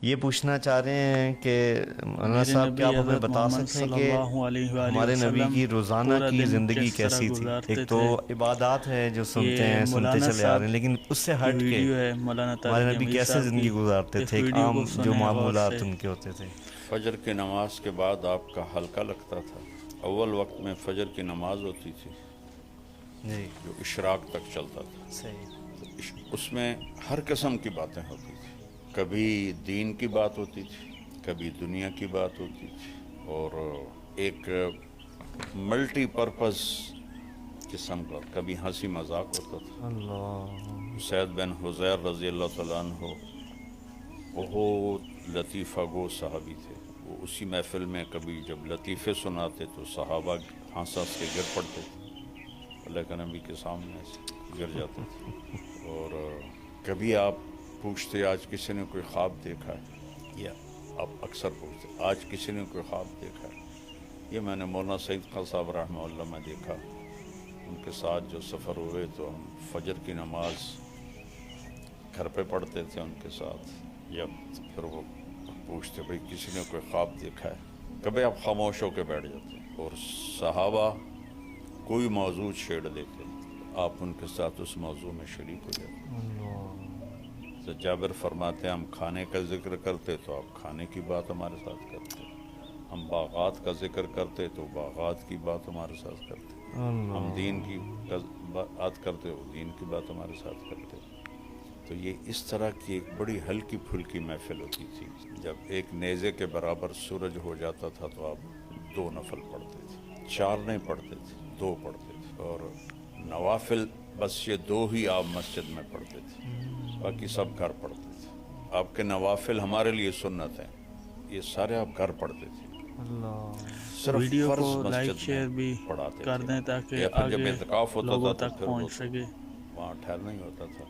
یہ پوچھنا چاہ رہے ہیں کہ مولانا میرے صاحب نبی کیا آپ ہمیں حضرت بتا محمد سکتے ہیں صلی کہ اللہ علیہ وآلہ ہمارے نبی وسلم کی روزانہ پورا کی دن زندگی کس طرح کیسی تھی؟ گزارتے ایک تو تھے۔ عبادات ہے جو سنتے یہ ہیں، سنتے مولانا چلے آ رہے صاحب ہیں، لیکن اس سے کی ہٹ کے ویڈیو ہے، مولانا طارق ہمارے نبی جمیل کیسے صاحب کی۔ زندگی گزارتے اس تھے، ایک ویڈیو عام کو جو سنیں غور سے۔ معمولات ان کے ہوتے تھے؟ فجر کی نماز کے بعد آپ کا حلقہ لگتا تھا۔ اول وقت میں فجر کی نماز ہوتی تھی جی جو اشراق تک چلتا تھا، صحیح۔ تو اس میں ہر قسم کی باتیں ہوتی تھی۔ کبھی دین کی بات ہوتی تھی، کبھی دنیا کی بات ہوتی تھی، اور ایک ملٹی پرپز قسم کا کبھی ہنسی مذاق ہوتا تھا۔ اللہ اسید بن حضیر رضی اللہ تعالیٰ عنہ بہت لطیفہ گو صحابی تھے۔ وہ اسی محفل میں کبھی جب لطیفے سناتے تو صحابہ ہنس ہنس کے گر پڑتے تھے، اللہ کے نبی کے سامنے سے گر جاتے تھے۔ اور کبھی آپ پوچھتے آج کسی نے کوئی خواب دیکھا ہے، یا آپ اکثر پوچھتے آج کسی نے کوئی خواب دیکھا ہے؟ یہ میں نے مولانا سعید خان صاحب رحمہ اللہ میں دیکھا۔ ان کے ساتھ جو سفر ہوئے تو ہم فجر کی نماز گھر پہ پڑھتے تھے ان کے ساتھ، یا پھر وہ پوچھتے بھئی کسی نے کوئی خواب دیکھا ہے؟ کبھی آپ خاموش ہو کے بیٹھ جاتے، اور صحابہ کوئی موضوع چھیڑ دیتے، آپ ان کے ساتھ اس موضوع میں شریک ہو جاتے۔ تو جابر فرماتے ہیں ہم کھانے کا ذکر کرتے تو آپ کھانے کی بات ہمارے ساتھ کرتے، ہم باغات کا ذکر کرتے تو باغات کی بات ہمارے ساتھ کرتے، ہم دین کی بات کرتے ہو دین کی بات ہمارے ساتھ کرتے۔ تو یہ اس طرح کی ایک بڑی ہلکی پھلکی محفل ہوتی تھی۔ جب ایک نیزے کے برابر سورج ہو جاتا تھا تو آپ 2 نفل پڑھتے تھے، 4 نہیں پڑھتے تھے، 2 پڑھتے تھے، اور نوافل بس یہ 2 ہی آپ مسجد میں پڑھتے تھے، باقی سب گھر پڑھتے تھے۔ آپ کے نوافل ہمارے لیے سنت ہیں، یہ سارے آپ گھر پڑھتے تھے، صرف ویڈیو کو فرض لائک مسجد میں شیئر بھی پڑھاتے کر تھے، دیں تاکہ یا پھر جب آگے اعتکاف ہوتا لوگوں تھا تو تک پھر وہ پہنچ تو سکے۔ وہاں ٹھہرنا ہی ہوتا تھا۔